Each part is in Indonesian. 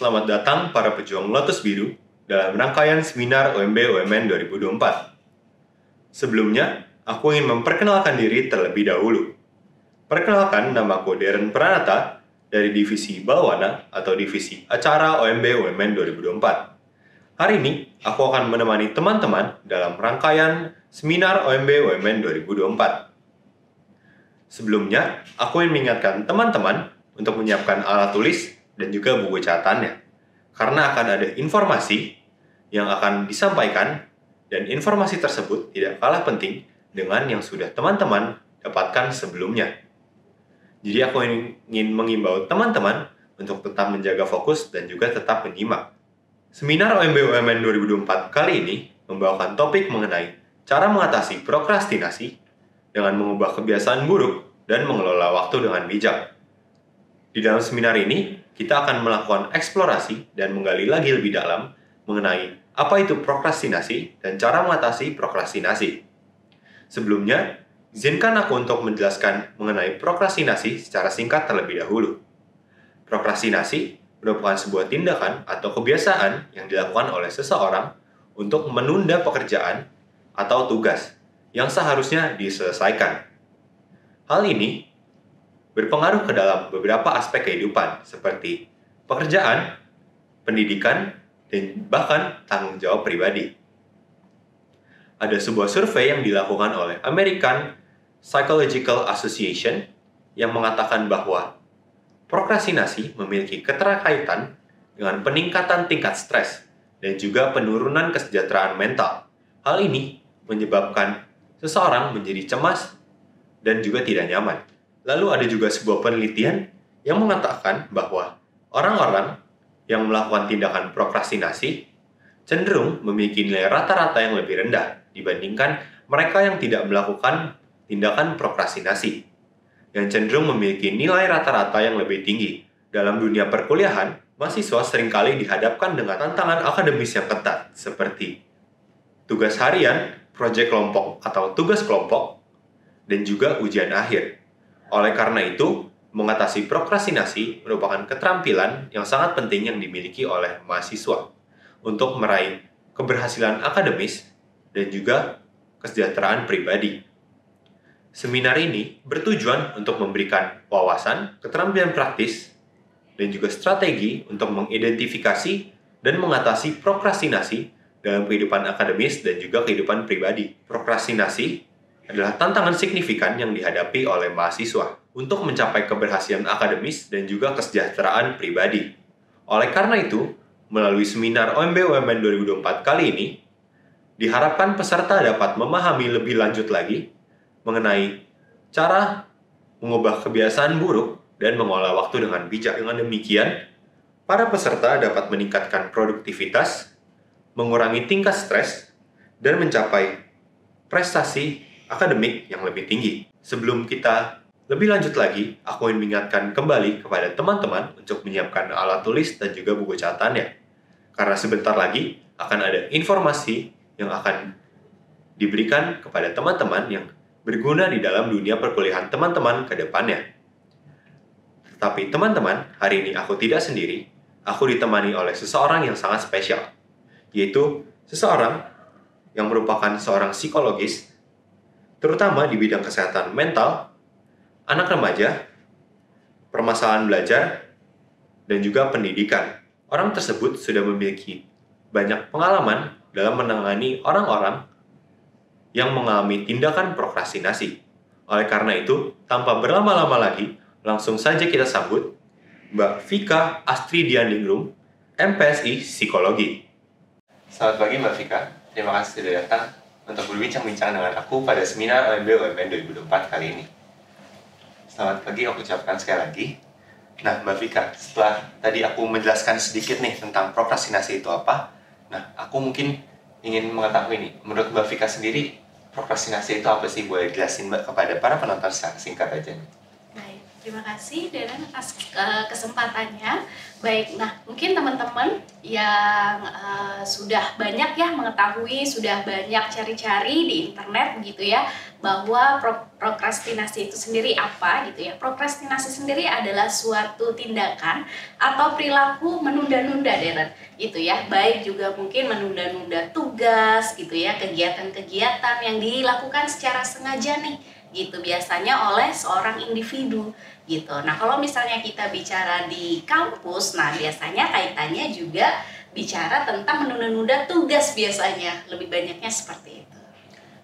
Selamat datang para pejuang Lotus Biru dalam rangkaian seminar OMB UMN 2024. Sebelumnya, aku ingin memperkenalkan diri terlebih dahulu. Perkenalkan, namaku Darren Pranata dari Divisi Bawana atau Divisi Acara OMB UMN 2024. Hari ini, aku akan menemani teman-teman dalam rangkaian seminar OMB UMN 2024. Sebelumnya, aku ingin mengingatkan teman-teman untuk menyiapkan alat tulis dan juga buku catatannya. Karena akan ada informasi yang akan disampaikan dan informasi tersebut tidak kalah penting dengan yang sudah teman-teman dapatkan sebelumnya. Jadi aku ingin mengimbau teman-teman untuk tetap menjaga fokus dan juga tetap menyimak. Seminar OMB UMN 2024 kali ini membawakan topik mengenai cara mengatasi prokrastinasi dengan mengubah kebiasaan buruk dan mengelola waktu dengan bijak. Di dalam seminar ini, kita akan melakukan eksplorasi dan menggali lagi lebih dalam mengenai apa itu prokrastinasi dan cara mengatasi prokrastinasi. Sebelumnya, izinkan aku untuk menjelaskan mengenai prokrastinasi secara singkat terlebih dahulu. Prokrastinasi merupakan sebuah tindakan atau kebiasaan yang dilakukan oleh seseorang untuk menunda pekerjaan atau tugas yang seharusnya diselesaikan. Hal ini berpengaruh ke dalam beberapa aspek kehidupan seperti pekerjaan, pendidikan, dan bahkan tanggung jawab pribadi. Ada sebuah survei yang dilakukan oleh American Psychological Association yang mengatakan bahwa prokrastinasi memiliki keterkaitan dengan peningkatan tingkat stres dan juga penurunan kesejahteraan mental. Hal ini menyebabkan seseorang menjadi cemas dan juga tidak nyaman. Lalu ada juga sebuah penelitian yang mengatakan bahwa orang-orang yang melakukan tindakan prokrastinasi cenderung memiliki nilai rata-rata yang lebih rendah dibandingkan mereka yang tidak melakukan tindakan prokrastinasi, yang cenderung memiliki nilai rata-rata yang lebih tinggi. Dalam dunia perkuliahan, mahasiswa seringkali dihadapkan dengan tantangan akademis yang ketat, seperti tugas harian, proyek kelompok atau tugas kelompok, dan juga ujian akhir. Oleh karena itu, mengatasi prokrastinasi merupakan keterampilan yang sangat penting yang dimiliki oleh mahasiswa untuk meraih keberhasilan akademis dan juga kesejahteraan pribadi. Seminar ini bertujuan untuk memberikan wawasan, keterampilan praktis, dan juga strategi untuk mengidentifikasi dan mengatasi prokrastinasi dalam kehidupan akademis dan juga kehidupan pribadi. Prokrastinasi adalah tantangan signifikan yang dihadapi oleh mahasiswa untuk mencapai keberhasilan akademis dan juga kesejahteraan pribadi. Oleh karena itu, melalui seminar OMB UMN 2024 kali ini, diharapkan peserta dapat memahami lebih lanjut lagi mengenai cara mengubah kebiasaan buruk dan mengolah waktu dengan bijak. Dengan demikian, para peserta dapat meningkatkan produktivitas, mengurangi tingkat stres, dan mencapai prestasi akademik yang lebih tinggi. Sebelum kita lebih lanjut lagi, aku ingin mengingatkan kembali kepada teman-teman untuk menyiapkan alat tulis dan juga buku catatannya. Karena sebentar lagi akan ada informasi yang akan diberikan kepada teman-teman yang berguna di dalam dunia perkuliahan teman-teman ke depannya. Tetapi teman-teman, hari ini aku tidak sendiri, aku ditemani oleh seseorang yang sangat spesial, yaitu seseorang yang merupakan seorang psikologis, terutama di bidang kesehatan mental, anak remaja, permasalahan belajar, dan juga pendidikan. Orang tersebut sudah memiliki banyak pengalaman dalam menangani orang-orang yang mengalami tindakan prokrastinasi. Oleh karena itu, tanpa berlama-lama lagi, langsung saja kita sambut Mbak Vika Astridianingrum, MPSI Psikologi. Selamat pagi Mbak Vika, terima kasih sudah datang untuk berbincang-bincang dengan aku pada seminar OMB UMN 2024 kali ini. Selamat pagi, aku ucapkan sekali lagi. Nah, Mbak Vika, setelah tadi aku menjelaskan sedikit nih tentang prokrastinasi itu apa, nah, aku mungkin ingin mengetahui nih, menurut Mbak Vika sendiri, prokrastinasi itu apa sih? Boleh jelasin Mbak kepada para penonton secara singkat aja nih. Baik, Terima kasih Deren atas kesempatannya. Baik, nah mungkin teman-teman yang sudah banyak ya mengetahui, sudah banyak cari-cari di internet gitu ya, bahwa prokrastinasi itu sendiri apa gitu ya. Prokrastinasi sendiri adalah suatu tindakan atau perilaku menunda-nunda Deren gitu ya. Baik juga mungkin menunda-nunda tugas gitu ya, kegiatan-kegiatan yang dilakukan secara sengaja nih gitu, biasanya oleh seorang individu gitu. Nah, kalau misalnya kita bicara di kampus, nah biasanya kaitannya juga bicara tentang menunda-nunda tugas biasanya, lebih banyaknya seperti itu.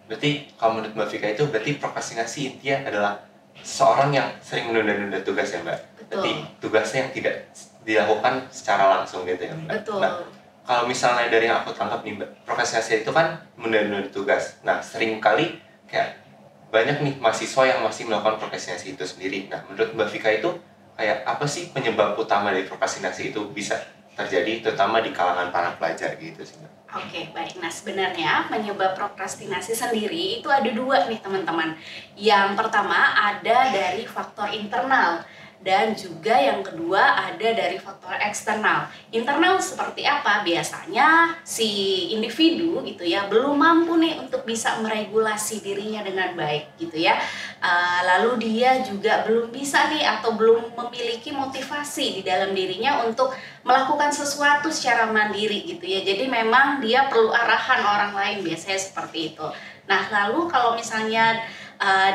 Berarti kalau menurut Mbak Vika itu berarti prokrastinasi intinya adalah seorang yang sering menunda-nunda tugas ya Mbak? Betul. Berarti tugasnya yang tidak dilakukan secara langsung gitu ya Mbak? Betul. Nah, kalau misalnya dari yang aku tangkap nih Mbak, prokrastinasi itu kan menunda-nunda tugas. Nah, sering kali kayak banyak nih mahasiswa yang masih melakukan prokrastinasi itu sendiri. Nah, menurut Mbak Vika itu kayak apa sih penyebab utama dari prokrastinasi itu bisa terjadi, terutama di kalangan para pelajar gitu sih Mbak? Oke, baik. Nah, sebenarnya penyebab prokrastinasi sendiri itu ada dua nih teman-teman. Yang pertama ada dari faktor internal, dan juga yang kedua ada dari faktor eksternal. Internal seperti apa? Biasanya si individu gitu ya belum mampu nih untuk bisa meregulasi dirinya dengan baik gitu ya. Lalu dia juga belum bisa nih atau belum memiliki motivasi di dalam dirinya untuk melakukan sesuatu secara mandiri gitu ya. Jadi memang dia perlu arahan orang lain, biasanya seperti itu. Nah, lalu kalau misalnya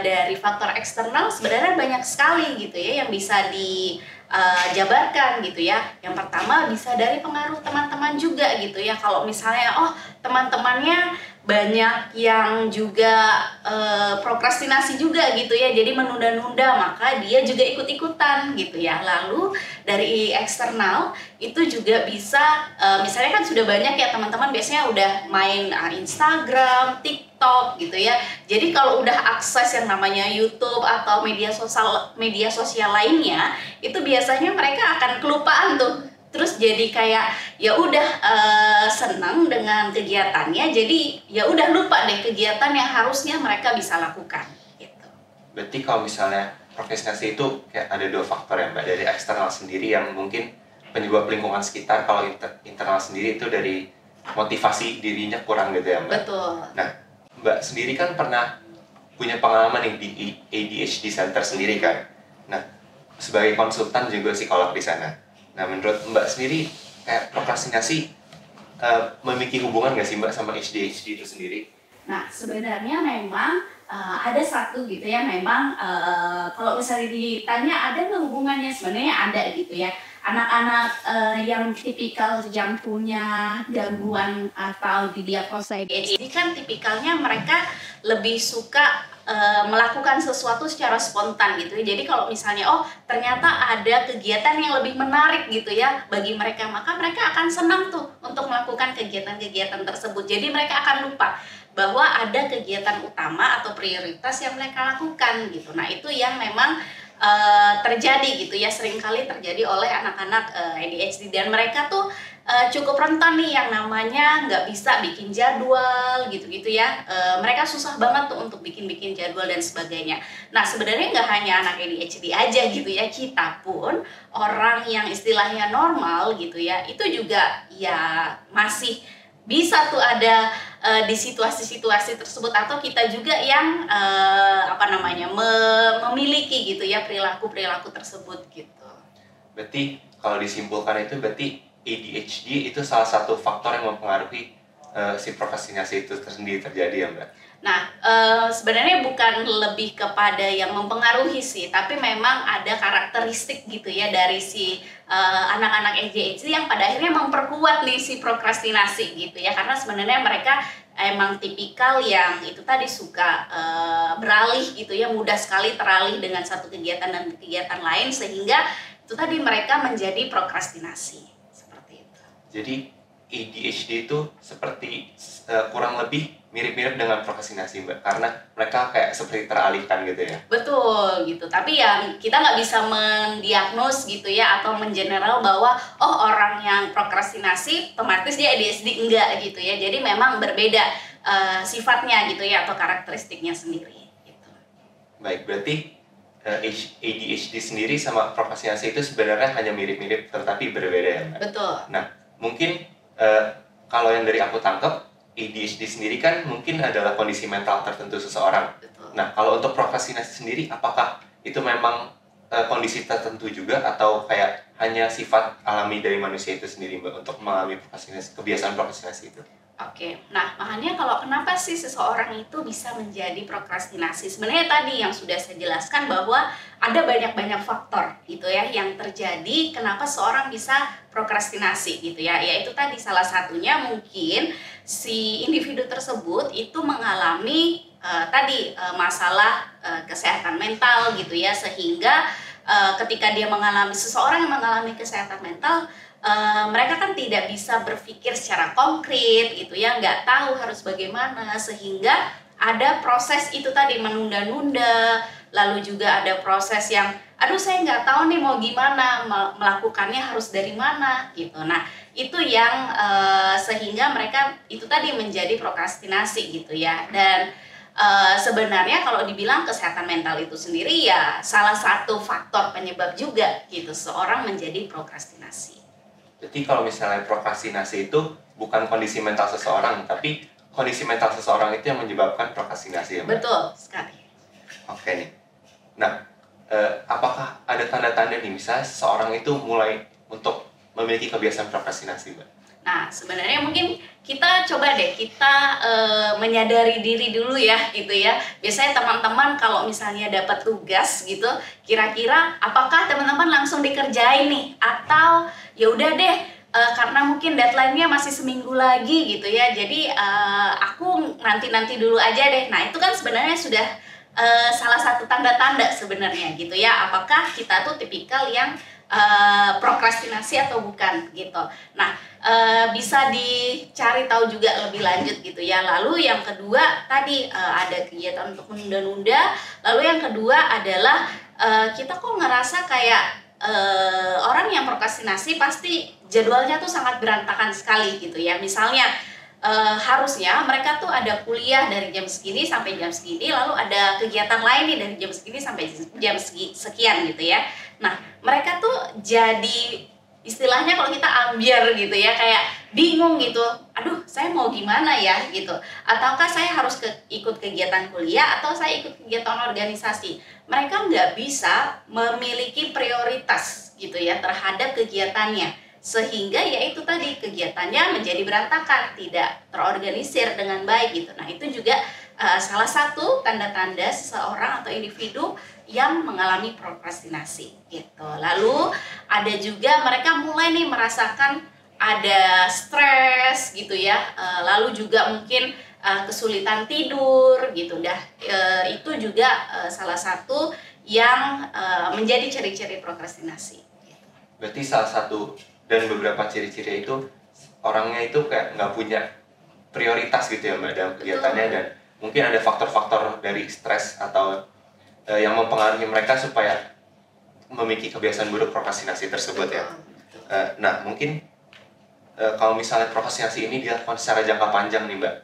dari faktor eksternal sebenarnya banyak sekali gitu ya yang bisa dijabarkan gitu ya. Yang pertama bisa dari pengaruh teman-teman juga gitu ya. Kalau misalnya teman-temannya banyak yang juga prokrastinasi juga gitu ya, jadi menunda-nunda, maka dia juga ikut-ikutan gitu ya. Lalu dari eksternal itu juga bisa misalnya kan sudah banyak ya teman-teman biasanya udah main Instagram, TikTok gitu ya. Jadi kalau udah akses yang namanya YouTube atau media sosial lainnya, itu biasanya mereka akan kelupaan tuh. Terus jadi kayak ya udah senang dengan kegiatannya, jadi ya udah lupa deh kegiatan yang harusnya mereka bisa lakukan gitu. Berarti kalau misalnya prokrastinasi itu kayak ada dua faktor ya Mbak, dari eksternal sendiri yang mungkin penyebab lingkungan sekitar, kalau internal sendiri itu dari motivasi dirinya kurang gitu ya Mbak? Betul. Nah, Mbak sendiri kan pernah punya pengalaman nih di ADHD Center sendiri kan? Nah, sebagai konsultan juga psikolog di sana. Nah, menurut Mbak sendiri kayak prokrastinasi memiliki hubungan nggak sih Mbak sama ADHD itu sendiri? Nah, sebenarnya memang ada satu gitu ya, memang kalau misalnya ditanya ada nggak hubungannya, sebenarnya ada gitu ya. Anak-anak yang tipikal yang punya gangguan atau didiagnosa ADHD kan tipikalnya mereka lebih suka melakukan sesuatu secara spontan gitu ya. Jadi kalau misalnya ternyata ada kegiatan yang lebih menarik gitu ya bagi mereka, maka mereka akan senang tuh untuk melakukan kegiatan-kegiatan tersebut. Jadi mereka akan lupa bahwa ada kegiatan utama atau prioritas yang mereka lakukan gitu. Nah, itu yang memang terjadi gitu ya, seringkali terjadi oleh anak-anak ADHD, dan mereka tuh cukup rentan nih yang namanya nggak bisa bikin jadwal gitu-gitu ya. Mereka susah banget tuh untuk bikin jadwal dan sebagainya. Nah, sebenarnya nggak hanya anak ADHD aja gitu ya, kita pun orang yang istilahnya normal gitu ya, itu juga ya masih bisa tuh ada di situasi-situasi tersebut, atau kita juga yang memiliki gitu ya perilaku-perilaku tersebut gitu. Berarti kalau disimpulkan itu berarti ADHD itu salah satu faktor yang mempengaruhi si prokrastinasi itu sendiri terjadi ya Mbak? Nah, sebenarnya bukan lebih kepada yang mempengaruhi sih, tapi memang ada karakteristik gitu ya dari si anak-anak ADHD yang pada akhirnya memperkuat nih si prokrastinasi gitu ya, karena sebenarnya mereka emang tipikal yang itu tadi suka beralih gitu ya, mudah sekali teralih dengan satu kegiatan dan kegiatan lain, sehingga itu tadi mereka menjadi prokrastinasi seperti itu. Jadi ADHD itu seperti kurang lebih mirip-mirip dengan prokrastinasi Mbak, karena mereka kayak seperti teralihkan gitu ya? Betul gitu, tapi ya kita nggak bisa mendiagnos gitu ya atau mengeneral bahwa orang yang prokrastinasi otomatis dia ADHD, enggak gitu ya. Jadi memang berbeda sifatnya gitu ya atau karakteristiknya sendiri gitu. Baik, berarti ADHD sendiri sama prokrastinasi itu sebenarnya hanya mirip-mirip tetapi berbeda ya Mbak? Betul. Nah, mungkin kalau yang dari aku tangkap, ADHD sendiri kan mungkin adalah kondisi mental tertentu seseorang. Betul. Nah, kalau untuk prokrastinasi sendiri, apakah itu memang kondisi tertentu juga atau kayak hanya sifat alami dari manusia itu sendiri Mbak untuk mengalami prokrastinasi, kebiasaan prokrastinasi itu? Oke, nah makanya kalau kenapa sih seseorang itu bisa menjadi prokrastinasi? Sebenarnya tadi yang sudah saya jelaskan bahwa ada banyak-banyak faktor gitu ya yang terjadi kenapa seorang bisa prokrastinasi gitu ya. Yaitu tadi salah satunya mungkin si individu tersebut itu mengalami masalah kesehatan mental gitu ya, sehingga ketika dia seseorang yang mengalami kesehatan mental, mereka kan tidak bisa berpikir secara konkret gitu ya, nggak tahu harus bagaimana, sehingga ada proses itu tadi menunda-nunda, lalu juga ada proses yang aduh saya nggak tahu nih mau gimana, melakukannya harus dari mana gitu. Nah itu yang sehingga mereka itu tadi menjadi prokrastinasi gitu ya. Dan sebenarnya kalau dibilang kesehatan mental itu sendiri ya salah satu faktor penyebab juga gitu seorang menjadi prokrastinasi. Jadi kalau misalnya prokrastinasi itu bukan kondisi mental seseorang, tapi kondisi mental seseorang itu yang menyebabkan prokrastinasi ya Mbak? Betul sekali. Oke nih. Nah, apakah ada tanda-tanda nih misalnya seseorang itu mulai untuk memiliki kebiasaan prokrastinasi Mbak? Nah sebenarnya mungkin kita coba deh menyadari diri dulu ya gitu ya. Biasanya teman-teman kalau misalnya dapat tugas gitu, kira-kira apakah teman-teman langsung dikerjain nih atau ya udah deh karena mungkin deadline-nya masih seminggu lagi gitu ya, jadi aku nanti dulu aja deh. Nah itu kan sebenarnya sudah salah satu tanda-tanda sebenarnya gitu ya, apakah kita tuh tipikal yang prokrastinasi atau bukan gitu. Nah bisa dicari tahu juga lebih lanjut gitu ya. Lalu yang kedua tadi ada kegiatan untuk menunda-nunda. Lalu yang kedua adalah kita kok ngerasa kayak orang yang prokrastinasi pasti jadwalnya tuh sangat berantakan sekali gitu ya. Misalnya harusnya mereka tuh ada kuliah dari jam segini sampai jam segini, lalu ada kegiatan lain nih dari jam segini sampai jam sekian gitu ya. Nah mereka tuh jadi istilahnya kalau kita ambiar gitu ya, kayak bingung gitu, aduh saya mau gimana ya gitu, ataukah saya harus ikut kegiatan kuliah atau saya ikut kegiatan organisasi. Mereka nggak bisa memiliki prioritas gitu ya terhadap kegiatannya, sehingga ya itu tadi kegiatannya menjadi berantakan, tidak terorganisir dengan baik gitu. Nah itu juga salah satu tanda-tanda seseorang atau individu yang mengalami prokrastinasi gitu. Lalu ada juga mereka mulai nih merasakan ada stres gitu ya, lalu juga mungkin kesulitan tidur gitu. Itu juga salah satu yang menjadi ciri-ciri prokrastinasi gitu. Berarti salah satu dan beberapa ciri-ciri itu orangnya itu kayak nggak punya prioritas gitu ya Mbak dalam kegiatannya. Dan mungkin ada faktor-faktor dari stres atau yang mempengaruhi mereka supaya memiliki kebiasaan buruk prokrastinasi tersebut. Betul, ya. Nah mungkin kalau misalnya prokrastinasi ini dilakukan secara jangka panjang nih Mbak,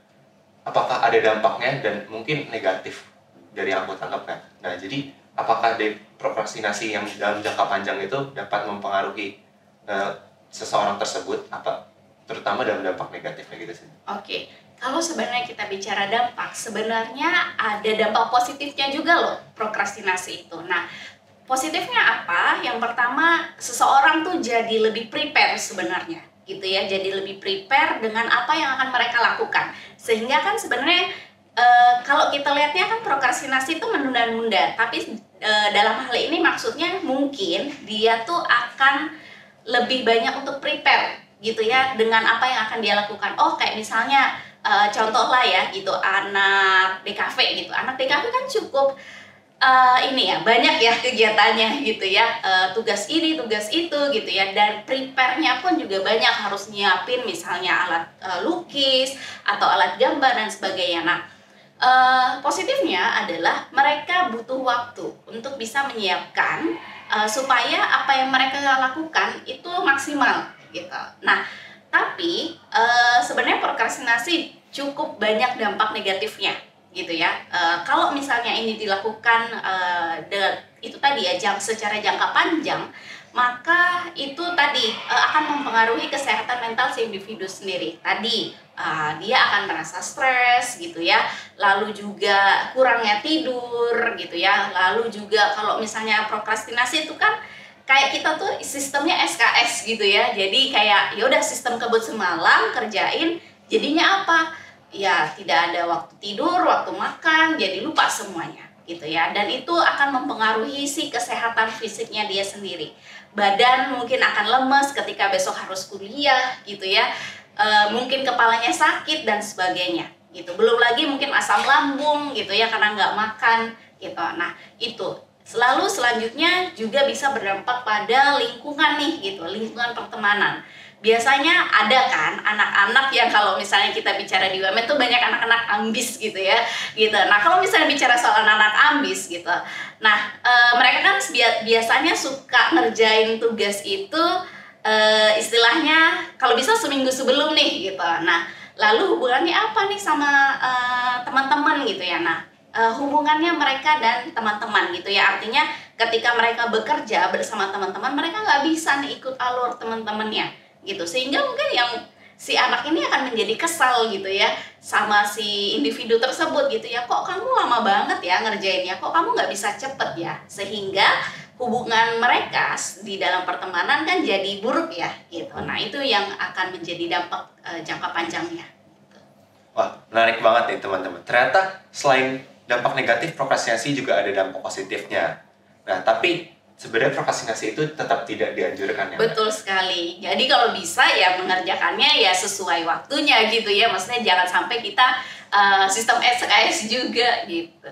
apakah ada dampaknya dan mungkin negatif dari yang aku tangkap kan? Nah jadi apakah dari prokrastinasi yang dalam jangka panjang itu dapat mempengaruhi seseorang tersebut, apa terutama dalam dampak negatifnya gitu sih? Oke, kalau sebenarnya kita bicara dampak, sebenarnya ada dampak positifnya juga loh prokrastinasi itu. Nah, positifnya apa? Yang pertama, seseorang tuh jadi lebih prepare sebenarnya gitu ya, jadi lebih prepare dengan apa yang akan mereka lakukan. Sehingga kan sebenarnya kalau kita lihatnya kan prokrastinasi itu menunda-nunda, tapi dalam hal ini maksudnya mungkin dia tuh akan lebih banyak untuk prepare gitu ya dengan apa yang akan dia lakukan. Oh kayak misalnya contoh lah ya gitu, anak DKV gitu. Anak DKV kan cukup ini ya banyak ya kegiatannya gitu ya, tugas ini tugas itu gitu ya, dan prepare-nya pun juga banyak, harus nyiapin misalnya alat lukis atau alat gambar dan sebagainya. Nah positifnya adalah mereka butuh waktu untuk bisa menyiapkan supaya apa yang mereka lakukan itu maksimal gitu. Nah tapi sebenarnya prokrastinasi cukup banyak dampak negatifnya gitu ya. Kalau misalnya ini dilakukan itu tadi ya secara jangka panjang, maka itu tadi akan mempengaruhi kesehatan mental si individu sendiri. Tadi dia akan merasa stres gitu ya, lalu juga kurangnya tidur gitu ya, lalu juga kalau misalnya prokrastinasi itu kan kayak kita tuh sistemnya SKS gitu ya, jadi kayak ya udah sistem kebut semalam kerjain, jadinya apa? Ya tidak ada waktu tidur, waktu makan, jadi lupa semuanya gitu ya. Dan itu akan mempengaruhi si kesehatan fisiknya dia sendiri. Badan mungkin akan lemes ketika besok harus kuliah gitu ya. Mungkin kepalanya sakit dan sebagainya gitu. Belum lagi mungkin asam lambung gitu ya karena nggak makan gitu. Nah itu selalu selanjutnya juga bisa berdampak pada lingkungan nih gitu, lingkungan pertemanan. Biasanya ada kan anak-anak yang kalau misalnya kita bicara di UMN tuh banyak anak-anak ambis gitu ya gitu. Nah kalau misalnya bicara soal anak-anak ambis gitu, nah mereka kan biasanya suka ngerjain tugas itu istilahnya kalau bisa seminggu sebelum nih gitu. Nah lalu hubungannya apa nih sama teman-teman gitu ya. Nah hubungannya mereka dan teman-teman gitu ya, artinya ketika mereka bekerja bersama teman-teman mereka nggak bisa nih ikut alur teman-temannya gitu, sehingga mungkin yang si anak ini akan menjadi kesal gitu ya sama si individu tersebut gitu ya, kok kamu lama banget ya ngerjainnya, kok kamu nggak bisa cepet ya, sehingga hubungan mereka di dalam pertemanan kan jadi buruk ya gitu. Nah itu yang akan menjadi dampak jangka panjangnya. Wah, menarik banget nih teman-teman. Ternyata selain dampak negatif, prokrastinasi juga ada dampak positifnya. Nah, tapi sebenarnya prokrastinasi itu tetap tidak dianjurkan ya, Mbak? Betul sekali. Jadi kalau bisa ya mengerjakannya ya sesuai waktunya gitu ya. Maksudnya jangan sampai kita sistem SKS juga gitu.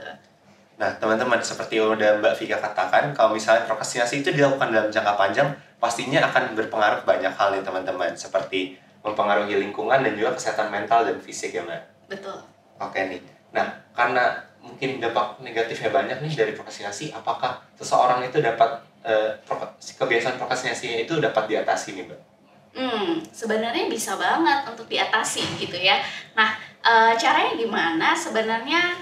Nah, teman-teman, seperti yang udah Mbak Vika katakan, kalau misalnya prokrastinasi itu dilakukan dalam jangka panjang, pastinya akan berpengaruh banyak hal nih teman-teman. Seperti mempengaruhi lingkungan dan juga kesehatan mental dan fisik ya, Mbak? Betul. Oke nih. Nah, karena mungkin dampak negatifnya banyak nih dari prokrastinasi, apakah seseorang itu dapat kebiasaan prokrastinasinya itu dapat diatasi nih, Mbak? Sebenarnya bisa banget untuk diatasi gitu ya. Nah, caranya gimana? Sebenarnya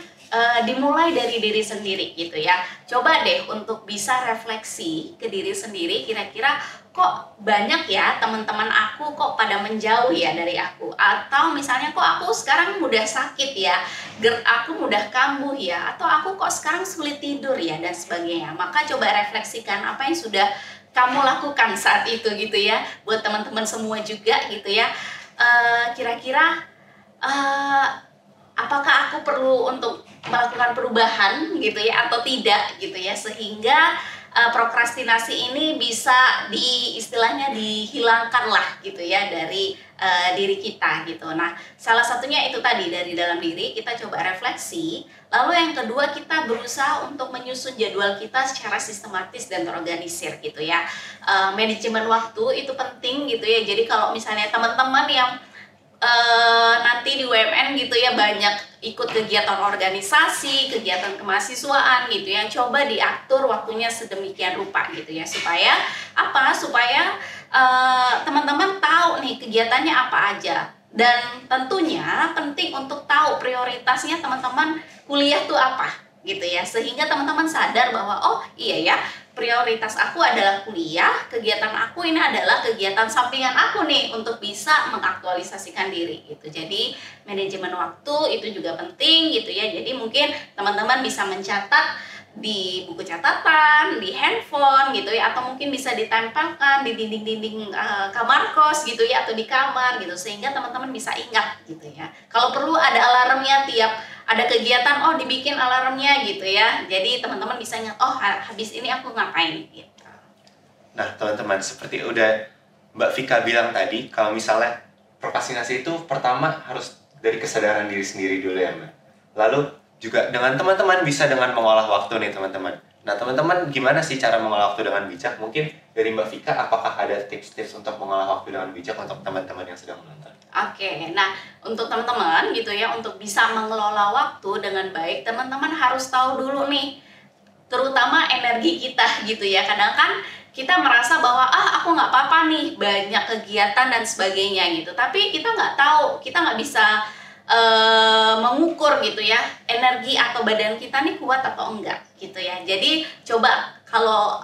dimulai dari diri sendiri gitu ya. Coba deh untuk bisa refleksi ke diri sendiri, kira-kira kok banyak ya teman-teman aku kok pada menjauh ya dari aku, atau misalnya kok aku sekarang mudah sakit ya, GERD aku mudah kambuh ya, atau aku kok sekarang sulit tidur ya dan sebagainya. Maka coba refleksikan apa yang sudah kamu lakukan saat itu gitu ya, buat teman-teman semua juga gitu ya. Kira-kira apakah aku perlu untuk melakukan perubahan gitu ya atau tidak gitu ya, sehingga prokrastinasi ini bisa istilahnya dihilangkan lah gitu ya dari diri kita gitu. Nah salah satunya itu tadi dari dalam diri kita coba refleksi, lalu yang kedua kita berusaha untuk menyusun jadwal kita secara sistematis dan terorganisir gitu ya. Manajemen waktu itu penting gitu ya, jadi kalau misalnya teman-teman yang nanti di UMN gitu ya banyak ikut kegiatan organisasi, kegiatan kemahasiswaan gitu ya, coba diatur waktunya sedemikian rupa gitu ya, supaya apa? Supaya teman-teman tahu nih kegiatannya apa aja, dan tentunya penting untuk tahu prioritasnya teman-teman kuliah tuh apa gitu ya, sehingga teman-teman sadar bahwa oh iya ya, prioritas aku adalah kuliah, kegiatan aku ini adalah kegiatan sampingan aku nih untuk bisa mengaktualisasikan diri gitu. Jadi manajemen waktu itu juga penting gitu ya. Jadi mungkin teman-teman bisa mencatat di buku catatan, di handphone gitu ya, atau mungkin bisa ditempelkan di dinding-dinding kamar kos gitu ya, atau di kamar gitu, sehingga teman-teman bisa ingat gitu ya. Kalau perlu ada alarmnya tiap ada kegiatan, oh dibikin alarmnya gitu ya, jadi teman-teman bisa ingat, oh habis ini aku ngapain gitu. Nah teman-teman, seperti udah Mbak Vika bilang tadi, kalau misalnya prokrastinasi itu pertama harus dari kesadaran diri sendiri dulu ya Mbak. Lalu juga dengan teman-teman bisa dengan mengolah waktu nih teman-teman. Nah teman-teman gimana sih cara mengolah waktu dengan bijak? Mungkin dari Mbak Vika, apakah ada tips-tips untuk mengolah waktu dengan bijak untuk teman-teman yang sedang menonton? Oke, nah untuk teman-teman gitu ya, untuk bisa mengelola waktu dengan baik, teman-teman harus tahu dulu nih, terutama energi kita gitu ya. Kadang kan kita merasa bahwa aku nggak apa-apa nih, banyak kegiatan dan sebagainya gitu, tapi kita nggak tahu, kita nggak bisa mengukur gitu ya energi atau badan kita nih kuat atau enggak gitu ya. Jadi coba kalau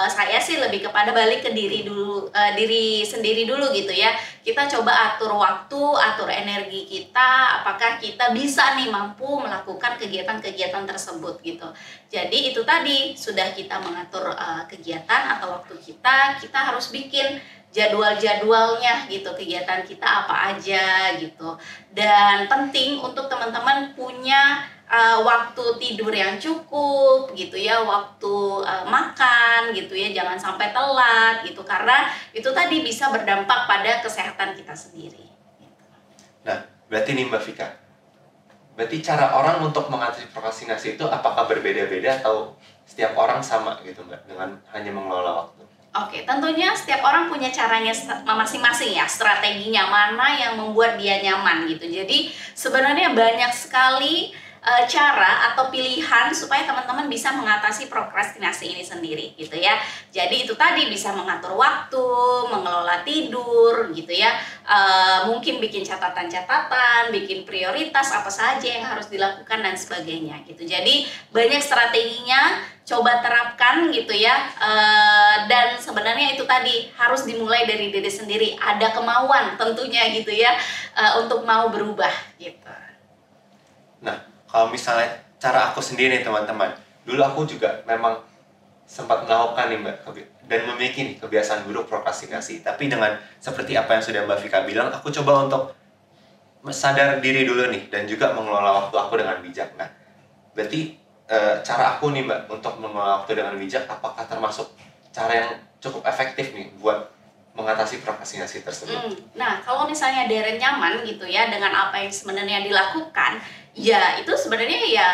saya sih lebih kepada balik ke diri dulu, diri sendiri dulu gitu ya. Kita coba atur waktu, atur energi kita, apakah kita bisa nih mampu melakukan kegiatan-kegiatan tersebut gitu. Jadi itu tadi, sudah kita mengatur kegiatan atau waktu kita harus bikin jadwal-jadwalnya gitu, kegiatan kita apa aja gitu. Dan penting untuk teman-teman punya waktu tidur yang cukup gitu ya, waktu makan gitu ya, jangan sampai telat gitu, karena itu tadi bisa berdampak pada kesehatan kita sendiri. Nah, berarti nih Mbak Vika, berarti cara orang untuk mengatasi prokrastinasi itu apakah berbeda-beda atau setiap orang sama gitu Mbak, dengan hanya mengelola waktu? Oke, tentunya setiap orang punya caranya masing-masing ya, strateginya mana yang membuat dia nyaman gitu. Jadi sebenarnya banyak sekali cara atau pilihan supaya teman-teman bisa mengatasi prokrastinasi ini sendiri gitu ya. Jadi itu tadi bisa mengatur waktu, mengelola tidur gitu ya. Mungkin bikin catatan-catatan, bikin prioritas apa saja yang harus dilakukan dan sebagainya gitu. Jadi banyak strateginya, coba terapkan gitu ya. Dan sebenarnya itu tadi harus dimulai dari diri sendiri, ada kemauan tentunya gitu ya, untuk mau berubah gitu. Nah, kalau misalnya cara aku sendiri nih teman-teman, dulu aku juga memang sempat melakukan nih Mbak, dan memiliki nih kebiasaan buruk prokrastinasi. Tapi dengan seperti apa yang sudah Mbak Vika bilang, aku coba untuk sadar diri dulu nih, dan juga mengelola waktu aku dengan bijak. Nah, berarti cara aku nih Mbak untuk mengelola waktu dengan bijak, apakah termasuk cara yang cukup efektif nih buat mengatasi prokrastinasi tersebut? Nah, kalau misalnya Deren nyaman gitu ya dengan apa yang sebenarnya dilakukan, ya itu sebenarnya ya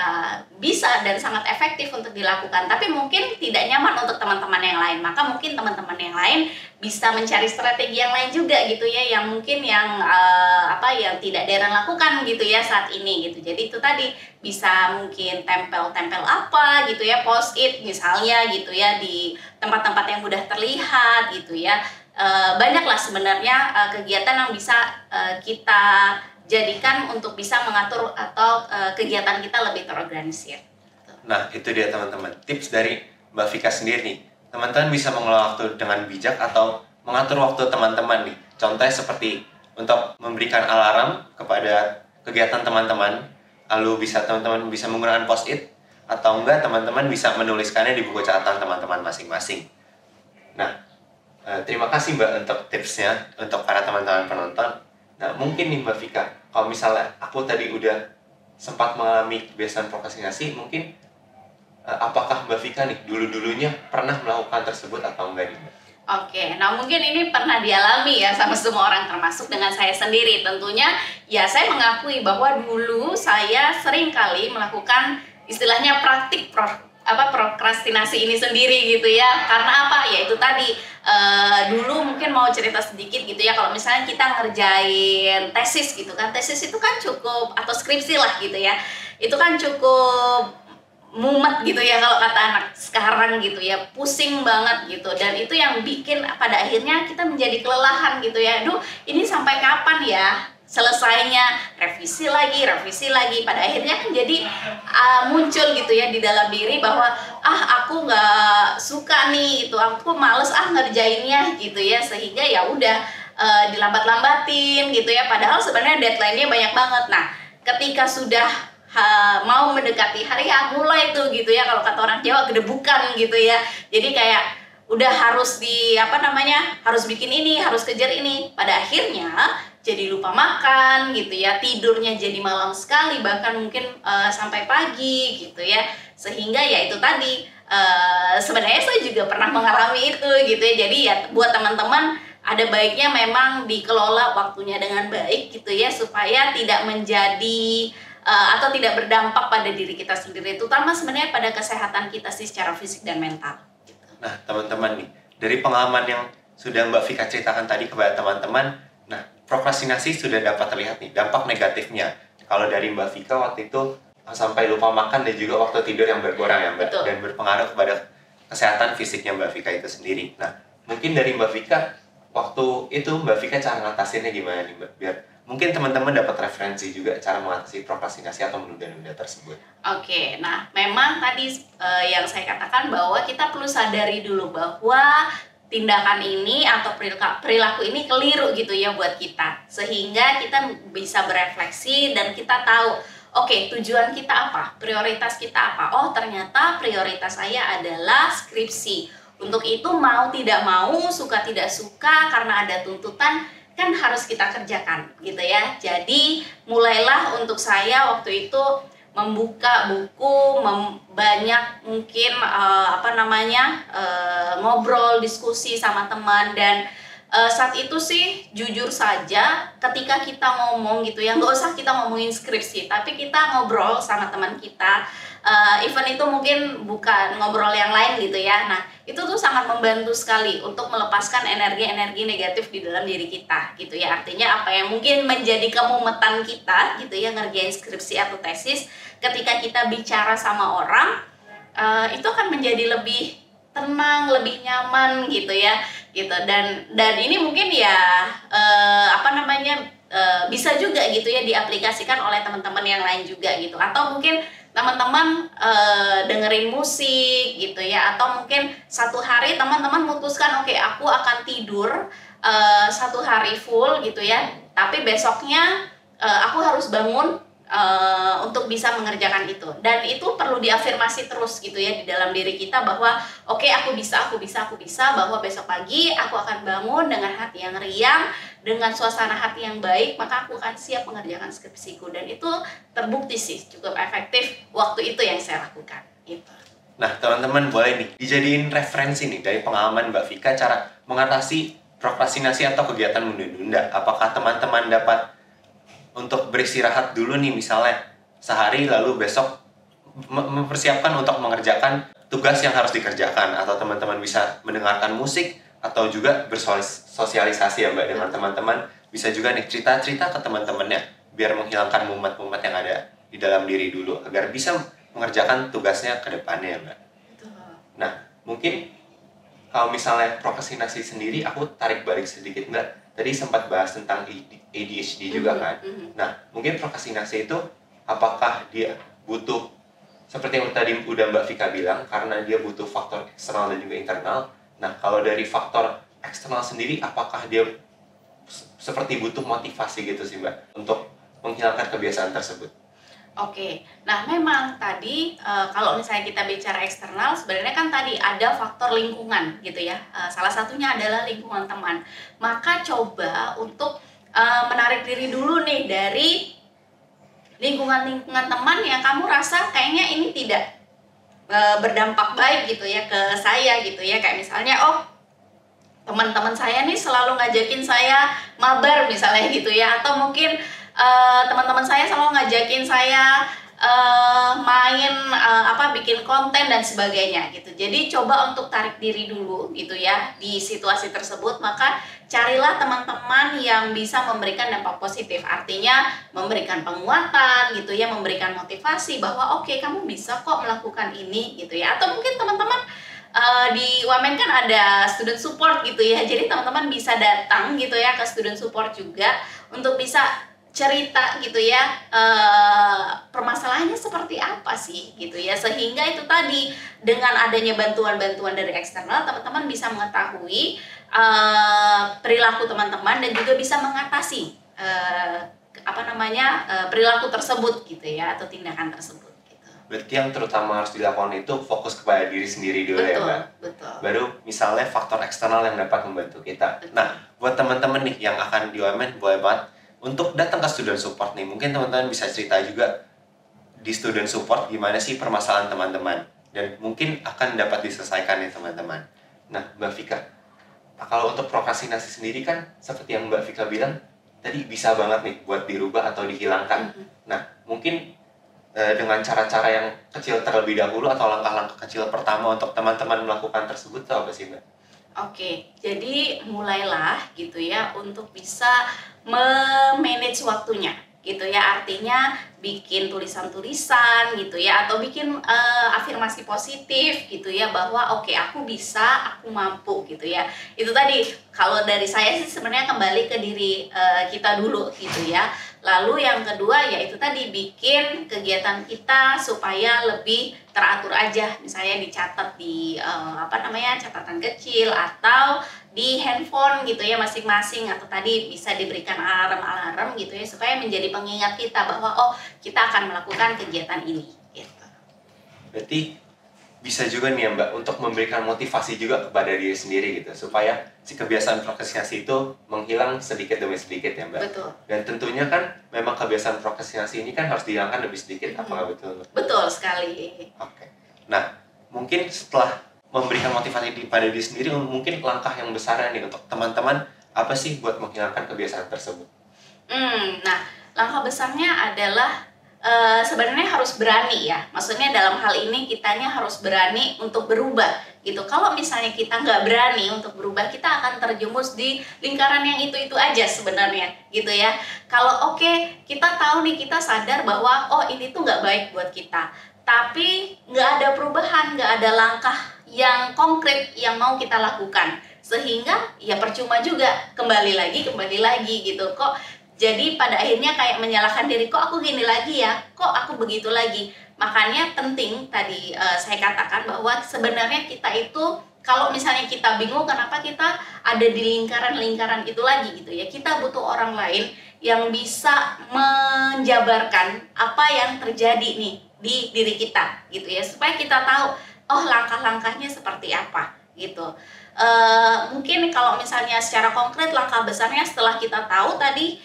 bisa dan sangat efektif untuk dilakukan. Tapi mungkin tidak nyaman untuk teman-teman yang lain. Maka mungkin teman-teman yang lain bisa mencari strategi yang lain juga gitu ya, yang mungkin yang yang tidak Deren lakukan gitu ya saat ini gitu. Jadi itu tadi bisa mungkin tempel-tempel apa gitu ya, post-it misalnya gitu ya di tempat-tempat yang mudah terlihat gitu ya. Banyaklah sebenarnya kegiatan yang bisa kita jadikan untuk bisa mengatur atau kegiatan kita lebih terorganisir. Nah, itu dia teman-teman, tips dari Mbak Vika sendiri nih. Teman-teman bisa mengelola waktu dengan bijak atau mengatur waktu teman-teman nih. Contohnya seperti untuk memberikan alarm kepada kegiatan teman-teman, lalu teman-teman bisa menggunakan post-it, atau enggak teman-teman bisa menuliskannya di buku catatan teman-teman masing-masing. Nah, terima kasih Mbak untuk tipsnya untuk para teman-teman penonton. Nah, mungkin nih Mbak Vika, kalau misalnya aku tadi udah sempat mengalami kebiasaan prokrastinasi, mungkin apakah Mbak Vika nih dulu-dulunya pernah melakukan tersebut atau enggak nih Mbak? Oke, nah mungkin ini pernah dialami ya sama semua orang, termasuk dengan saya sendiri. Tentunya ya saya mengakui bahwa dulu saya sering kali melakukan istilahnya praktik prokrastinasi ini sendiri gitu ya. Karena apa? Ya itu tadi, dulu mungkin mau cerita sedikit gitu ya, kalau misalnya kita ngerjain tesis gitu kan, tesis itu kan cukup, atau skripsi lah gitu ya, itu kan cukup mumet gitu ya kalau kata anak sekarang gitu ya, pusing banget gitu, dan itu yang bikin pada akhirnya kita menjadi kelelahan gitu ya. Aduh, ini sampai kapan ya selesainya, revisi lagi, pada akhirnya kan jadi muncul gitu ya di dalam diri bahwa aku nggak suka nih itu, aku males ngerjainnya gitu ya, sehingga ya udah dilambat-lambatin gitu ya, padahal sebenarnya deadline-nya banyak banget. Nah, ketika sudah mau mendekati hari mulai tuh gitu ya, kalau kata orang Jawa gedebukan gitu ya, jadi kayak udah harus harus bikin ini, harus kejar ini, pada akhirnya jadi lupa makan gitu ya, tidurnya jadi malam sekali, bahkan mungkin sampai pagi gitu ya, sehingga ya itu tadi, sebenarnya saya juga pernah mengalami itu gitu ya. Jadi ya buat teman-teman, ada baiknya memang dikelola waktunya dengan baik gitu ya, supaya tidak menjadi atau tidak berdampak pada diri kita sendiri, terutama sebenarnya pada kesehatan kita sih secara fisik dan mental gitu. Nah, teman-teman nih, dari pengalaman yang sudah Mbak Vika ceritakan tadi kepada teman-teman, nah, prokrastinasi sudah dapat terlihat nih dampak negatifnya. Kalau dari Mbak Vika waktu itu sampai lupa makan dan juga waktu tidur yang berkurang ya Mbak. Betul. Dan berpengaruh kepada kesehatan fisiknya Mbak Vika itu sendiri. Nah, mungkin dari Mbak Vika, waktu itu Mbak Vika cara ngatasinnya gimana nih Mbak? Biar mungkin teman-teman dapat referensi juga cara mengatasi prokrastinasi atau menunda-nunda tersebut. Oke, nah memang tadi yang saya katakan bahwa kita perlu sadari dulu bahwa tindakan ini atau perilaku ini keliru gitu ya buat kita, sehingga kita bisa berefleksi dan kita tahu, oke, tujuan kita apa, prioritas kita apa. Oh, ternyata prioritas saya adalah skripsi. Untuk itu mau tidak mau, suka tidak suka, karena ada tuntutan, kan harus kita kerjakan gitu ya. Jadi mulailah untuk saya waktu itu membuka buku, banyak mungkin ngobrol, diskusi sama teman. Dan saat itu sih jujur saja ketika kita ngomong gitu ya, nggak usah kita ngomongin skripsi, tapi kita ngobrol sama teman kita, event itu mungkin bukan ngobrol yang lain gitu ya. Nah itu tuh sangat membantu sekali untuk melepaskan energi-energi negatif di dalam diri kita gitu ya. Artinya apa yang mungkin menjadi kemumetan kita gitu ya ngerjain skripsi atau tesis, ketika kita bicara sama orang, itu akan menjadi lebih tenang, lebih nyaman gitu ya, gitu. Dan ini mungkin ya bisa juga gitu ya diaplikasikan oleh teman-teman yang lain juga gitu. Atau mungkin teman-teman dengerin musik gitu ya, atau mungkin satu hari teman-teman memutuskan, oke, aku akan tidur satu hari full gitu ya, tapi besoknya aku harus bangun untuk bisa mengerjakan itu. Dan itu perlu diafirmasi terus gitu ya di dalam diri kita bahwa oke, aku bisa, bahwa besok pagi aku akan bangun dengan hati yang riang, dengan suasana hati yang baik, maka aku akan siap mengerjakan skripsiku. Dan itu terbukti sih cukup efektif waktu itu yang saya lakukan gitu. Nah teman-teman boleh nih dijadiin referensi nih dari pengalaman Mbak Vika cara mengatasi prokrastinasi atau kegiatan menunda-nunda. Apakah teman-teman dapat untuk beristirahat dulu nih misalnya sehari, lalu besok mempersiapkan untuk mengerjakan tugas yang harus dikerjakan, atau teman-teman bisa mendengarkan musik atau juga bersosialisasi ya Mbak dengan teman-teman, bisa juga nih cerita-cerita ke teman-temannya biar menghilangkan mumet-mumet yang ada di dalam diri dulu agar bisa mengerjakan tugasnya ke depannya ya Mbak. Nah mungkin kalau misalnya prokrastinasi sendiri, aku tarik balik sedikit Mbak. Tadi sempat bahas tentang ADHD juga kan. Nah, mungkin prokrastinasi itu apakah dia butuh, seperti yang tadi udah Mbak Vika bilang, karena dia butuh faktor eksternal dan juga internal. Nah, kalau dari faktor eksternal sendiri, apakah dia seperti butuh motivasi gitu sih Mbak, untuk menghilangkan kebiasaan tersebut? Oke, nah memang tadi kalau misalnya kita bicara eksternal, sebenarnya kan tadi ada faktor lingkungan gitu ya. Salah satunya adalah lingkungan teman. Maka coba untuk menarik diri dulu nih dari lingkungan-lingkungan teman yang kamu rasa kayaknya ini tidak berdampak baik gitu ya ke saya gitu ya. Kayak misalnya, oh, teman-teman saya nih selalu ngajakin saya mabar misalnya gitu ya, atau mungkin teman-teman saya selalu ngajakin saya bikin konten dan sebagainya gitu. Jadi coba untuk tarik diri dulu gitu ya di situasi tersebut. Maka carilah teman-teman yang bisa memberikan dampak positif, artinya memberikan penguatan gitu ya, memberikan motivasi bahwa oke, kamu bisa kok melakukan ini gitu ya. Atau mungkin teman-teman di Wamen kan ada student support gitu ya, jadi teman-teman bisa datang gitu ya ke student support juga untuk bisa cerita gitu ya, permasalahannya seperti apa sih gitu ya, sehingga itu tadi dengan adanya bantuan-bantuan dari eksternal, teman-teman bisa mengetahui perilaku teman-teman dan juga bisa mengatasi perilaku tersebut gitu ya, atau tindakan tersebut. Berarti yang terutama harus dilakukan itu fokus kepada diri sendiri dulu. Betul, ya Mbak? Betul. Baru misalnya faktor eksternal yang dapat membantu kita. Betul. Nah, buat teman-teman nih yang akan di UMN, boleh banget untuk datang ke student support nih. Mungkin teman-teman bisa cerita juga di student support gimana sih permasalahan teman-teman. Dan mungkin akan dapat diselesaikan nih teman-teman. Nah, Mbak Vika, kalau untuk prokrastinasi sendiri kan seperti yang Mbak Vika bilang, tadi bisa banget nih buat dirubah atau dihilangkan. Nah, mungkin dengan cara-cara yang kecil terlebih dahulu atau langkah-langkah kecil pertama untuk teman-teman melakukan tersebut itu apa sih Mbak? Oke, jadi mulailah gitu ya untuk bisa memanage waktunya gitu ya, artinya bikin tulisan-tulisan gitu ya, atau bikin afirmasi positif gitu ya, bahwa oke, aku bisa, aku mampu gitu ya. Itu tadi kalau dari saya sih sebenarnya kembali ke diri kita dulu gitu ya. Lalu yang kedua yaitu tadi bikin kegiatan kita supaya lebih teratur aja, misalnya dicatat di catatan kecil atau di handphone gitu ya masing-masing, atau tadi bisa diberikan alarm-alarm gitu ya supaya menjadi pengingat kita bahwa oh, kita akan melakukan kegiatan ini gitu. Berarti bisa juga nih ya Mbak untuk memberikan motivasi juga kepada diri sendiri gitu supaya si kebiasaan prokrastinasi itu menghilang sedikit demi sedikit ya Mbak. Betul. Dan tentunya kan memang kebiasaan prokrastinasi ini kan harus dihilangkan lebih sedikit, apakah betul? Betul sekali. Oke. Nah, mungkin setelah memberikan motivasi pada diri sendiri, mungkin langkah yang besar nih untuk teman-teman apa sih buat menghilangkan kebiasaan tersebut? Nah, langkah besarnya adalah sebenarnya harus berani ya. Maksudnya dalam hal ini kitanya harus berani untuk berubah gitu. Kalau misalnya kita nggak berani untuk berubah, kita akan terjerumus di lingkaran yang itu-itu aja sebenarnya gitu ya. Kalau kita tahu nih, kita sadar bahwa oh ini tuh nggak baik buat kita, tapi nggak ada perubahan, nggak ada langkah yang konkret yang mau kita lakukan, sehingga ya percuma juga, kembali lagi gitu. Kok jadi pada akhirnya kayak menyalahkan diri, kok aku gini lagi ya, kok aku begitu lagi. Makanya penting tadi saya katakan bahwa sebenarnya kita itu kalau misalnya kita bingung kenapa kita ada di lingkaran-lingkaran itu lagi gitu ya, kita butuh orang lain yang bisa menjabarkan apa yang terjadi nih di diri kita gitu ya, supaya kita tahu oh langkah-langkahnya seperti apa gitu. Mungkin kalau misalnya secara konkret langkah besarnya setelah kita tahu tadi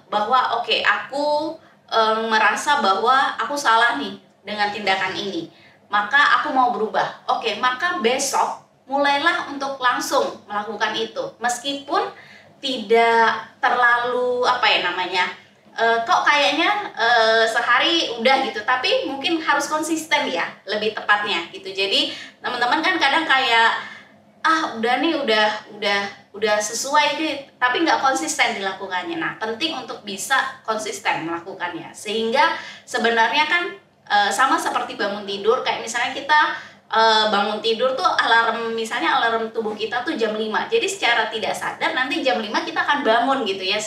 bahwa aku merasa bahwa aku salah nih dengan tindakan ini, maka aku mau berubah. Maka besok mulailah untuk langsung melakukan itu, meskipun tidak terlalu kok kayaknya sehari udah gitu, tapi mungkin harus konsisten ya, lebih tepatnya gitu. Jadi teman-teman kan kadang kayak udah nih udah sesuai gitu, tapi nggak konsisten dilakukannya. Nah, penting untuk bisa konsisten melakukannya, sehingga sebenarnya kan sama seperti bangun tidur, kayak misalnya kita bangun tidur tuh misalnya alarm tubuh kita tuh jam 5, jadi secara tidak sadar nanti jam 5 kita akan bangun gitu ya,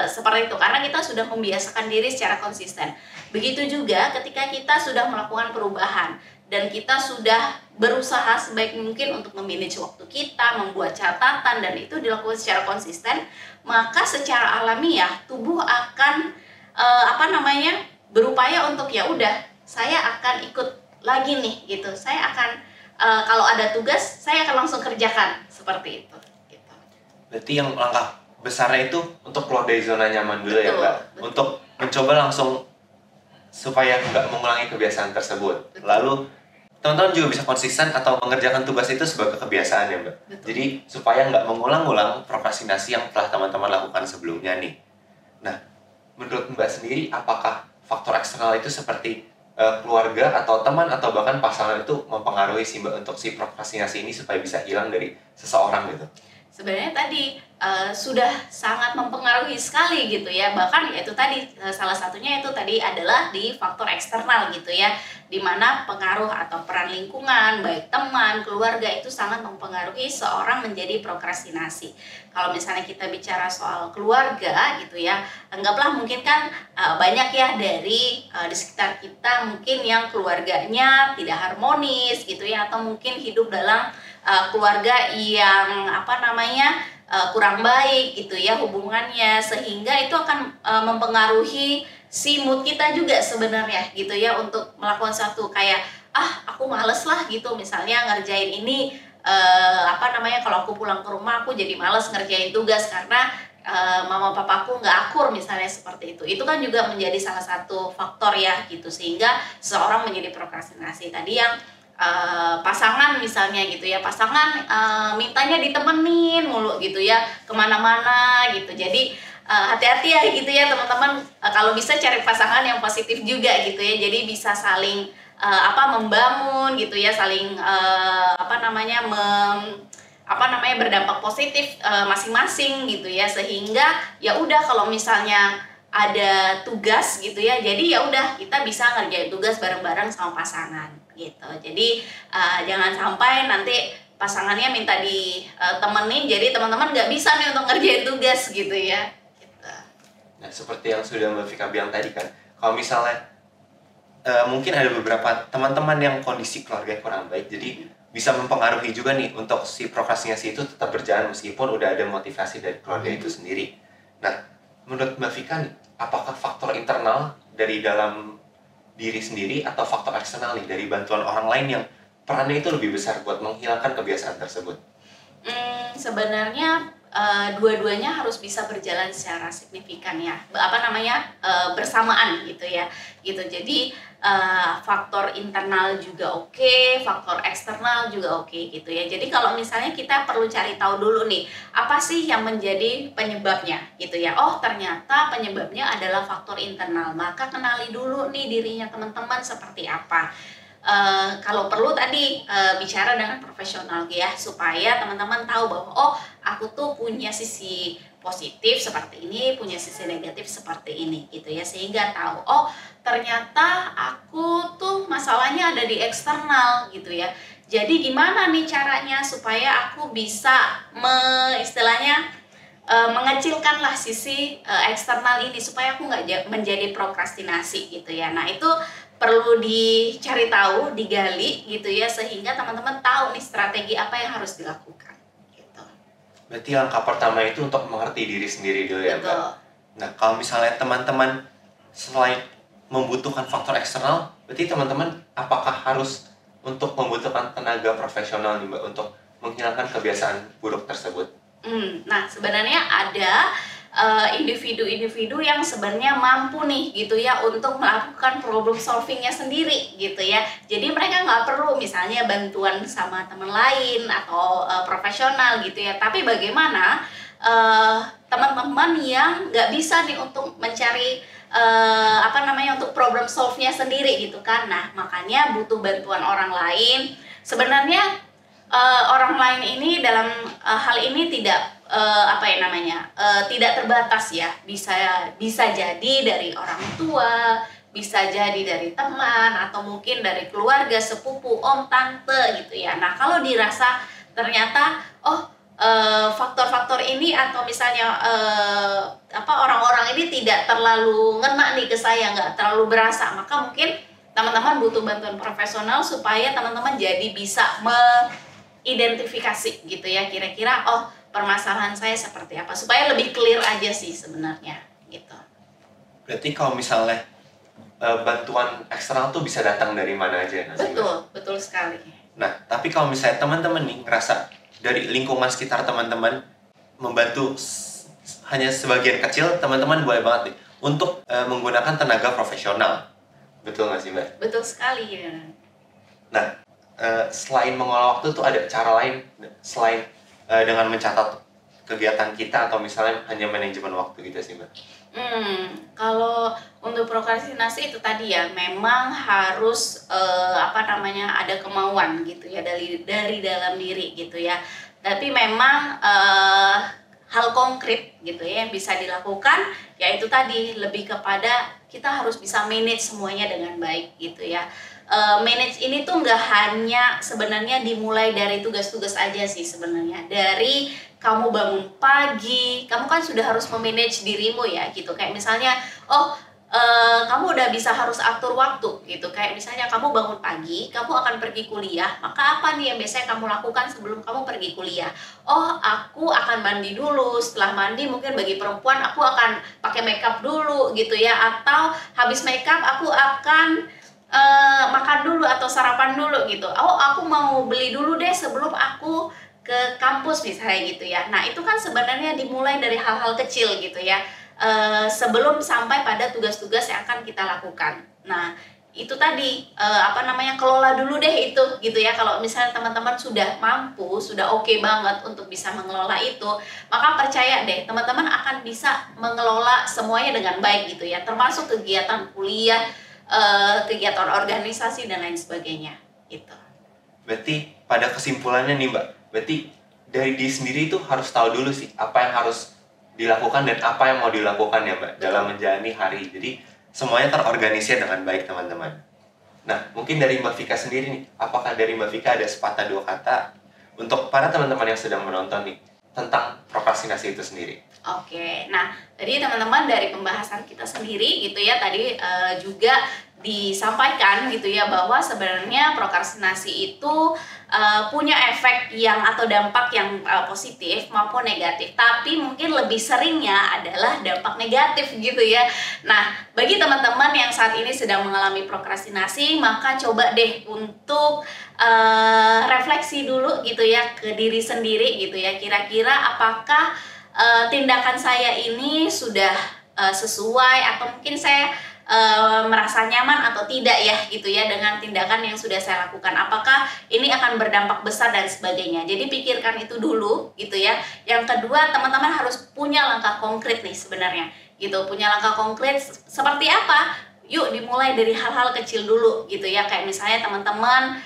seperti itu, karena kita sudah membiasakan diri secara konsisten. Begitu juga ketika kita sudah melakukan perubahan dan kita sudah berusaha sebaik mungkin untuk memanage waktu kita, membuat catatan, dan itu dilakukan secara konsisten, maka secara alami ya tubuh akan berupaya untuk ya udah, saya akan ikut lagi nih gitu. Saya akan kalau ada tugas saya akan langsung kerjakan seperti itu gitu. Berarti yang langkah besarnya itu untuk keluar dari zona nyaman dulu. Betul, ya Mbak, betul. Untuk mencoba langsung supaya nggak mengulangi kebiasaan tersebut. Betul. Lalu teman-teman juga bisa konsisten atau mengerjakan tugas itu sebagai kebiasaan ya Mbak. Betul. Jadi supaya nggak mengulang-ulang prokrastinasi yang telah teman-teman lakukan sebelumnya nih. Nah, menurut Mbak sendiri, apakah faktor eksternal itu seperti keluarga atau teman atau bahkan pasangan itu mempengaruhi sih Mbak untuk si prokrastinasi ini supaya bisa hilang dari seseorang gitu? Sebenarnya tadi sudah sangat mempengaruhi sekali gitu ya, bahkan itu tadi salah satunya itu tadi adalah di faktor eksternal gitu ya, dimana pengaruh atau peran lingkungan, baik teman, keluarga, itu sangat mempengaruhi seorang menjadi prokrastinasi. Kalau misalnya kita bicara soal keluarga gitu ya, anggaplah mungkin kan banyak ya dari di sekitar kita mungkin yang keluarganya tidak harmonis gitu ya, atau mungkin hidup dalam keluarga yang kurang baik gitu ya hubungannya, sehingga itu akan mempengaruhi si mood kita juga sebenarnya gitu ya, untuk melakukan satu kayak aku males lah gitu, misalnya ngerjain ini kalau aku pulang ke rumah aku jadi males ngerjain tugas karena mama papaku nggak akur misalnya, seperti itu kan juga menjadi salah satu faktor ya gitu, sehingga seseorang menjadi prokrastinasi. Tadi yang pasangan misalnya gitu ya, pasangan mintanya ditemenin mulu gitu ya kemana-mana gitu. Jadi hati-hati ya gitu ya teman-teman, kalau bisa cari pasangan yang positif juga gitu ya, jadi bisa saling membangun gitu ya, saling berdampak positif masing-masing gitu ya, sehingga ya udah kalau misalnya ada tugas gitu ya, jadi ya udah kita bisa ngerjain tugas bareng-bareng sama pasangan gitu. Jadi jangan sampai nanti pasangannya minta ditemenin, jadi teman-teman nggak bisa nih untuk ngerjain tugas gitu ya. Gitu. Nah, seperti yang sudah Mbak Vika bilang tadi kan, kalau misalnya mungkin ada beberapa teman-teman yang kondisi keluarga kurang baik, jadi bisa mempengaruhi juga nih untuk si prokrastinasi itu tetap berjalan meskipun udah ada motivasi dari keluarga itu sendiri. Nah, menurut Mbak Vika nih, apakah faktor internal dari dalam diri sendiri atau faktor eksternal nih dari bantuan orang lain yang perannya itu lebih besar buat menghilangkan kebiasaan tersebut? Sebenarnya dua-duanya harus bisa berjalan secara signifikan ya, bersamaan gitu ya, gitu. Jadi faktor internal juga oke, faktor eksternal juga oke gitu ya. Jadi kalau misalnya kita perlu cari tahu dulu nih, apa sih yang menjadi penyebabnya gitu ya. Oh, ternyata penyebabnya adalah faktor internal, maka kenali dulu nih dirinya teman-teman seperti apa. Kalau perlu tadi bicara dengan profesional ya, supaya teman-teman tahu bahwa oh, aku tuh punya sisi positif seperti ini, punya sisi negatif seperti ini gitu ya, sehingga tahu oh, ternyata aku tuh masalahnya ada di eksternal gitu ya. Jadi gimana nih caranya supaya aku bisa istilahnya mengecilkanlah sisi eksternal ini supaya aku nggak menjadi prokrastinasi gitu ya. Nah, itu perlu dicari tahu, digali gitu ya, sehingga teman-teman tahu nih strategi apa yang harus dilakukan gitu. Berarti langkah pertama itu untuk mengerti diri sendiri dulu ya, Mbak. Nah, kalau misalnya teman-teman selain membutuhkan faktor eksternal, berarti teman-teman apakah harus untuk membutuhkan tenaga profesional nih, Mbak, untuk menghilangkan kebiasaan buruk tersebut? Nah, sebenarnya ada individu-individu yang sebenarnya mampu nih gitu ya untuk melakukan problem solvingnya sendiri gitu ya. Jadi mereka nggak perlu misalnya bantuan sama teman lain atau profesional gitu ya. Tapi bagaimana teman-teman yang nggak bisa nih untuk mencari untuk problem solve-nya sendiri gitu kan. Nah, makanya butuh bantuan orang lain. Sebenarnya orang lain ini dalam hal ini tidak tidak terbatas ya, bisa jadi dari orang tua, bisa jadi dari teman, atau mungkin dari keluarga, sepupu, om, tante gitu ya. Nah, kalau dirasa ternyata faktor-faktor ini atau misalnya orang-orang ini tidak terlalu ngena nih ke saya, nggak terlalu berasa, maka mungkin teman-teman butuh bantuan profesional supaya teman-teman jadi bisa identifikasi gitu ya, kira-kira oh, permasalahan saya seperti apa, supaya lebih clear aja sih sebenarnya gitu. Berarti kalau misalnya bantuan eksternal tuh bisa datang dari mana aja? Betul sekali. Nah, tapi kalau misalnya teman-teman nih ngerasa dari lingkungan sekitar teman-teman membantu hanya sebagian kecil, teman-teman boleh banget nih untuk menggunakan tenaga profesional. Betul nggak sih, Mbak? Betul sekali ya. Nah, selain mengolah waktu tuh ada cara lain selain dengan mencatat kegiatan kita atau misalnya hanya manajemen waktu gitu sih, Mbak? Kalau untuk prokrastinasi itu tadi ya, memang harus ada kemauan gitu ya dari dalam diri gitu ya. Tapi memang hal konkret gitu ya yang bisa dilakukan, yaitu tadi lebih kepada kita harus bisa manage semuanya dengan baik gitu ya. Manage ini tuh nggak hanya sebenarnya dimulai dari tugas-tugas aja sih sebenarnya. Dari kamu bangun pagi, kamu kan sudah harus memanage dirimu ya gitu. Kayak misalnya, kamu udah bisa harus atur waktu gitu. Kayak misalnya kamu bangun pagi, kamu akan pergi kuliah, maka apa nih yang biasanya kamu lakukan sebelum kamu pergi kuliah? Oh, aku akan mandi dulu. Setelah mandi mungkin bagi perempuan aku akan pakai makeup dulu gitu ya. Atau habis makeup aku akan makan dulu atau sarapan dulu gitu. Oh, aku mau beli dulu deh sebelum aku ke kampus misalnya gitu ya. Nah, itu kan sebenarnya dimulai dari hal-hal kecil gitu ya, sebelum sampai pada tugas-tugas yang akan kita lakukan. Nah, itu tadi kelola dulu deh itu gitu ya. Kalau misalnya teman-teman sudah mampu, sudah oke banget untuk bisa mengelola itu, maka percaya deh teman-teman akan bisa mengelola semuanya dengan baik gitu ya, termasuk kegiatan kuliah, kegiatan organisasi dan lain sebagainya gitu. Berarti pada kesimpulannya nih, Mbak, berarti dari diri sendiri itu harus tahu dulu sih apa yang harus dilakukan dan apa yang mau dilakukan ya Mbak dalam menjalani hari. Jadi semuanya terorganisir dengan baik teman-teman. Nah, mungkin dari Mbak Vika sendiri nih, apakah dari Mbak Vika ada sepatah dua kata untuk para teman-teman yang sedang menonton nih tentang prokrastinasi itu sendiri? Oke, nah tadi teman-teman dari pembahasan kita sendiri gitu ya tadi juga disampaikan gitu ya bahwa sebenarnya prokrastinasi itu punya efek yang atau dampak yang positif maupun negatif, tapi mungkin lebih seringnya adalah dampak negatif gitu ya. Nah, bagi teman-teman yang saat ini sedang mengalami prokrastinasi, maka coba deh untuk refleksi dulu gitu ya ke diri sendiri gitu ya. Kira-kira apakah tindakan saya ini sudah sesuai atau mungkin saya merasa nyaman atau tidak ya gitu ya dengan tindakan yang sudah saya lakukan, apakah ini akan berdampak besar dan sebagainya. Jadi pikirkan itu dulu gitu ya. Yang kedua, teman-teman harus punya langkah konkret nih sebenarnya gitu, punya langkah konkret seperti apa. Yuk dimulai dari hal-hal kecil dulu gitu ya, kayak misalnya teman-teman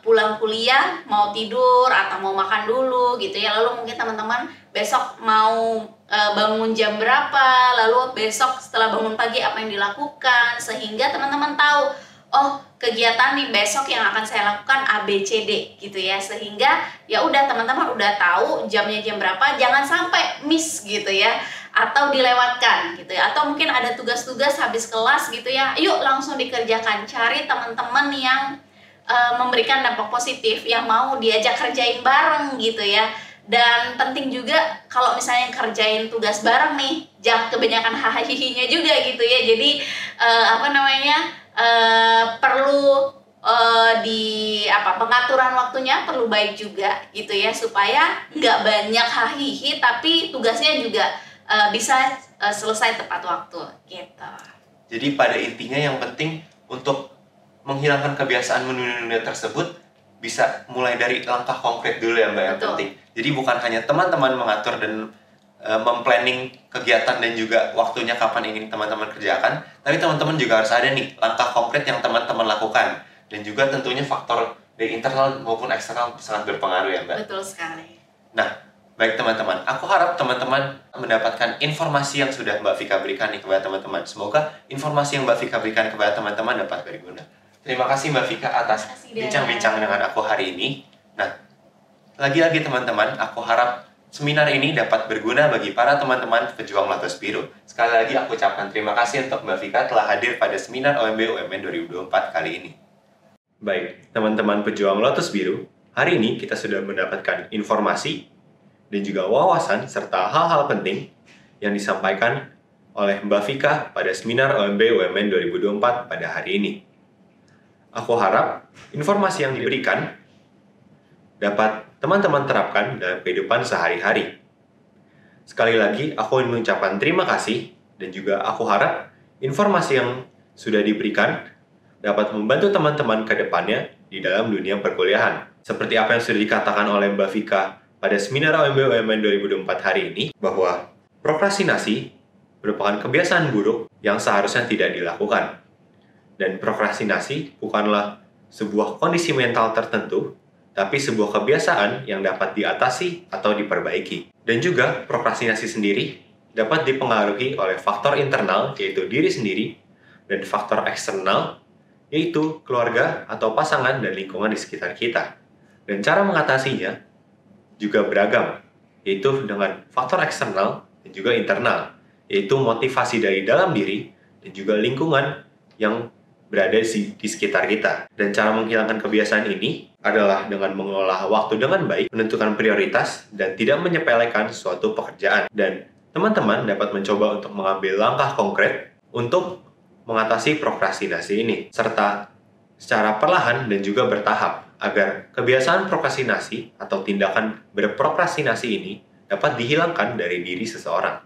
pulang kuliah mau tidur atau mau makan dulu gitu ya, lalu mungkin teman-teman besok mau bangun jam berapa, lalu besok setelah bangun pagi apa yang dilakukan, sehingga teman-teman tahu, oh kegiatan nih besok yang akan saya lakukan A, B, C, D gitu ya, sehingga ya udah teman-teman udah tahu jamnya jam berapa, jangan sampai miss gitu ya, atau dilewatkan gitu ya, atau mungkin ada tugas-tugas habis kelas gitu ya, yuk langsung dikerjakan. Cari teman-teman yang memberikan dampak positif, yang mau diajak kerjain bareng gitu ya. Dan penting juga kalau misalnya kerjain tugas bareng nih, jangan kebanyakan hahaha juga gitu ya. Jadi perlu pengaturan waktunya perlu baik juga gitu ya, supaya nggak banyak hahihi tapi tugasnya juga bisa selesai tepat waktu gitu. Jadi pada intinya yang penting untuk menghilangkan kebiasaan menunda-nunda tersebut bisa mulai dari langkah konkret dulu ya Mbak. Yang penting. Jadi bukan hanya teman-teman mengatur dan memplanning kegiatan dan juga waktunya kapan ingin teman-teman kerjakan, tapi teman-teman juga harus ada nih langkah konkret yang teman-teman lakukan, dan juga tentunya faktor dari internal maupun eksternal sangat berpengaruh ya Mbak. Betul sekali. Nah, baik teman-teman, aku harap teman-teman mendapatkan informasi yang sudah Mbak Vika berikan nih kepada teman-teman. Semoga informasi yang Mbak Vika berikan kepada teman-teman dapat berguna. Terima kasih Mbak Vika atas bincang-bincang dengan aku hari ini. Nah, lagi-lagi teman-teman, aku harap seminar ini dapat berguna bagi para teman-teman pejuang Lotus Biru. Sekali lagi aku ucapkan terima kasih untuk Mbak Vika telah hadir pada seminar OMB UMN 2024 kali ini. Baik, teman-teman pejuang Lotus Biru, hari ini kita sudah mendapatkan informasi dan juga wawasan serta hal-hal penting yang disampaikan oleh Mbak Vika pada seminar OMB UMN 2024 pada hari ini. Aku harap informasi yang diberikan dapat teman-teman terapkan dalam kehidupan sehari-hari. Sekali lagi, aku ingin mengucapkan terima kasih dan juga aku harap informasi yang sudah diberikan dapat membantu teman-teman ke depannya di dalam dunia perkuliahan. Seperti apa yang sudah dikatakan oleh Mbak Vika pada seminar OMB UMN 2024 hari ini, bahwa prokrastinasi merupakan kebiasaan buruk yang seharusnya tidak dilakukan. Dan prokrastinasi bukanlah sebuah kondisi mental tertentu, tapi sebuah kebiasaan yang dapat diatasi atau diperbaiki. Dan juga prokrastinasi sendiri dapat dipengaruhi oleh faktor internal, yaitu diri sendiri, dan faktor eksternal, yaitu keluarga atau pasangan dan lingkungan di sekitar kita. Dan cara mengatasinya juga beragam, yaitu dengan faktor eksternal dan juga internal, yaitu motivasi dari dalam diri dan juga lingkungan yang berada di sekitar kita. Dan cara menghilangkan kebiasaan ini adalah dengan mengelola waktu dengan baik, menentukan prioritas, dan tidak menyepelekan suatu pekerjaan. Dan teman-teman dapat mencoba untuk mengambil langkah konkret untuk mengatasi prokrastinasi ini, serta secara perlahan dan juga bertahap, agar kebiasaan prokrastinasi atau tindakan berprokrastinasi ini dapat dihilangkan dari diri seseorang.